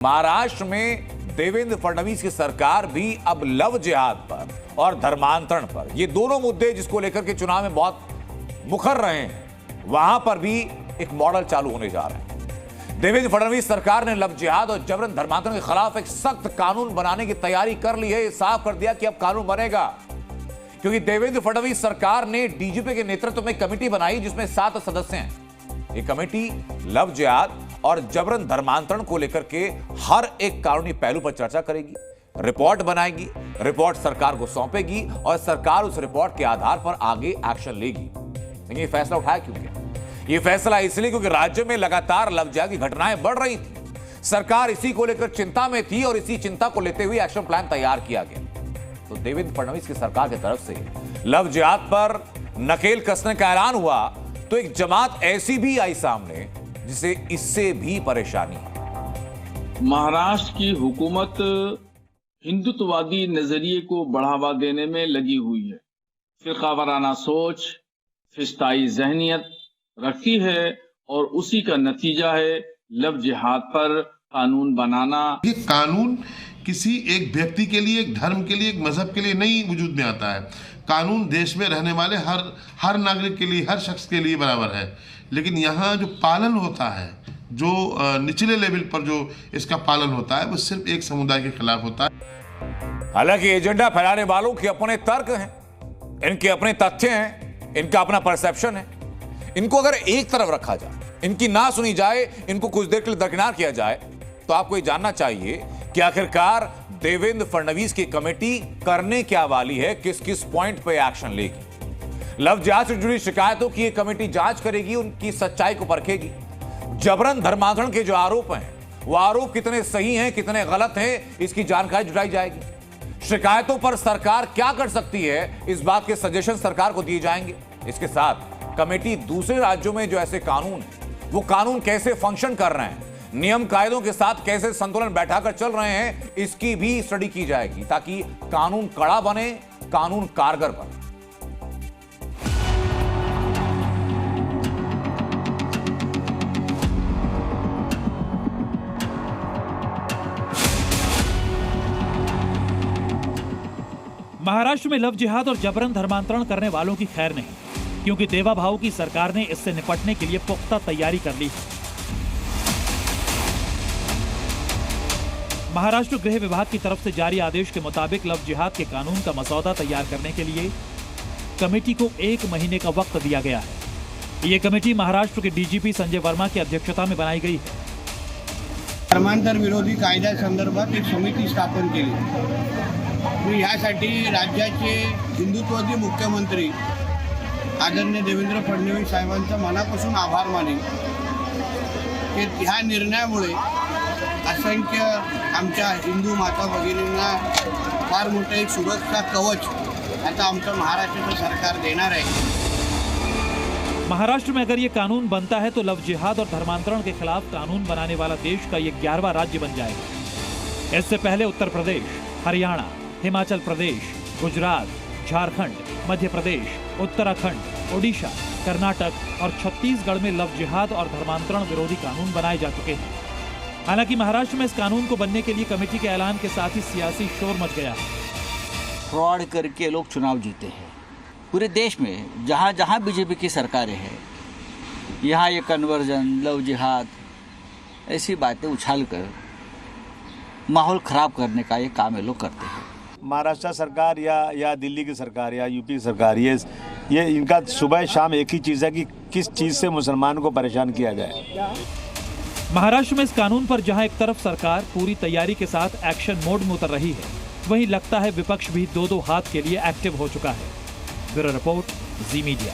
महाराष्ट्र में देवेंद्र फडणवीस की सरकार भी अब लव जिहाद पर और धर्मांतरण पर, ये दोनों मुद्दे जिसको लेकर के चुनाव में बहुत मुखर रहे हैं, वहां पर भी एक मॉडल चालू होने जा रहा है। देवेंद्र फडणवीस सरकार ने लव जिहाद और जबरन धर्मांतरण के खिलाफ एक सख्त कानून बनाने की तैयारी कर ली है। साफ कर दिया कि अब कानून बनेगा, क्योंकि देवेंद्र फडणवीस सरकार ने डीजीपी के नेतृत्व में कमेटी बनाई जिसमें 7 सदस्य हैं। ये कमेटी लव जिहाद और जबरन धर्मांतरण को लेकर के हर एक कानूनी पहलू पर चर्चा करेगी, रिपोर्ट बनाएगी, रिपोर्ट सरकार को सौंपेगी और सरकार उस रिपोर्ट के आधार पर आगे एक्शन लेगी। लेकिन ये फैसला उठाया क्यों गया? ये फैसला इसलिए क्योंकि राज्य में लगातार लव जिहाद की घटनाएं बढ़ रही थी। सरकार इसी को लेकर चिंता में थी और इसी चिंता को लेते हुए एक्शन प्लान तैयार किया गया। तो देवेंद्र फडणवीस की सरकार की तरफ से लव जिहाद पर नकेल कसने का ऐलान हुआ तो एक जमात ऐसी भी आई सामने जिसे इससे भी परेशानी है। महाराष्ट्र की हुकूमत हिंदुत्ववादी नजरिए को बढ़ावा देने में लगी हुई है, फिरकावाराना सोच, फिस्ताई जहनियत रखती है और उसी का नतीजा है लव जिहाद पर कानून बनाना। ये कानून किसी एक व्यक्ति के लिए, एक धर्म के लिए, एक मजहब के लिए नहीं वजूद में आता है। कानून देश में रहने वाले हर नागरिक के लिए, हर शख्स के लिए बराबर है। लेकिन यहाँ जो पालन होता है, जो निचले लेवल पर जो इसका पालन होता है, वो सिर्फ एक समुदाय के खिलाफ होता है। हालांकि एजेंडा फैलाने वालों के अपने तर्क हैं, इनके अपने तथ्य हैं, इनका अपना परसेप्शन है। इनको अगर एक तरफ रखा जाए, इनकी ना सुनी जाए, इनको कुछ देर के लिए दरकिनार किया जाए, तो आपको ये जानना चाहिए कि आखिरकार देवेंद्र फडणवीस की कमेटी करने क्या वाली है, किस किस पॉइंट पे एक्शन लेगी। लव जिहाद से जुड़ी शिकायतों की यह कमेटी जांच करेगी, उनकी सच्चाई को परखेगी। जबरन धर्मांतरण के जो आरोप हैं, वो आरोप कितने सही हैं, कितने गलत हैं, इसकी जानकारी जुटाई जाएगी। शिकायतों पर सरकार क्या कर सकती है, इस बात के सजेशन सरकार को दिए जाएंगे। इसके साथ कमेटी दूसरे राज्यों में जो ऐसे कानून हैं, वो कानून कैसे फंक्शन कर रहे हैं, नियम कायदों के साथ कैसे संतुलन बैठाकर चल रहे हैं, इसकी भी स्टडी की जाएगी, ताकि कानून कड़ा बने, कानून कारगर बने। महाराष्ट्र में लव जिहाद और जबरन धर्मांतरण करने वालों की खैर नहीं, क्योंकि देवा भाऊ की सरकार ने इससे निपटने के लिए पुख्ता तैयारी कर ली है। महाराष्ट्र गृह विभाग की तरफ से जारी आदेश के मुताबिक लव जिहाद के कानून का मसौदा तैयार करने के लिए कमेटी को 1 महीने का वक्त दिया गया है। ये कमेटी महाराष्ट्र के डीजीपी संजय वर्मा की अध्यक्षता में बनाई गई है। धर्मांतर विरोधी कायद्यासंदर्भात एक समिती स्थापन केली। यासाठी राज्याचे हिंदुत्ववादी मुख्यमंत्री आदरणीय देवेंद्र फडणवीस साहेबांचा मनापासून आभार मानेन की ह्या निर्णयामुळे असंख्य आमच्या हिंदू माता भगिनींना फार मोठं एक सुरक्षा कवच आता आमचं महाराष्ट्राचं सरकार देणार आहे। महाराष्ट्र में अगर ये कानून बनता है तो लव जिहाद और धर्मांतरण के खिलाफ कानून बनाने वाला देश का ये 11वां राज्य बन जाएगा। इससे पहले उत्तर प्रदेश, हरियाणा, हिमाचल प्रदेश, गुजरात, झारखंड, मध्य प्रदेश, उत्तराखंड, ओडिशा, कर्नाटक और छत्तीसगढ़ में लव जिहाद और धर्मांतरण विरोधी कानून बनाए जा चुके हैं। हालांकि महाराष्ट्र में इस कानून को बनने के लिए कमेटी के ऐलान के साथ ही सियासी शोर मच गया है। फ्रॉड करके लोग चुनाव जीते हैं। पूरे देश में जहाँ जहाँ बीजेपी की सरकारें हैं, यहाँ ये कन्वर्जन, लव जिहाद, ऐसी बातें उछाल कर माहौल खराब करने का ये काम ये लोग करते हैं। महाराष्ट्र सरकार या दिल्ली की सरकार या यूपी की सरकार, ये इनका सुबह शाम एक ही चीज़ है कि किस चीज़ से मुसलमान को परेशान किया जाए। महाराष्ट्र में इस कानून पर जहां एक तरफ सरकार पूरी तैयारी के साथ एक्शन मोड में उतर रही है, वहीं लगता है विपक्ष भी 2-2 हाथ के लिए एक्टिव हो चुका है। ब्यूरो रिपोर्ट, जी मीडिया।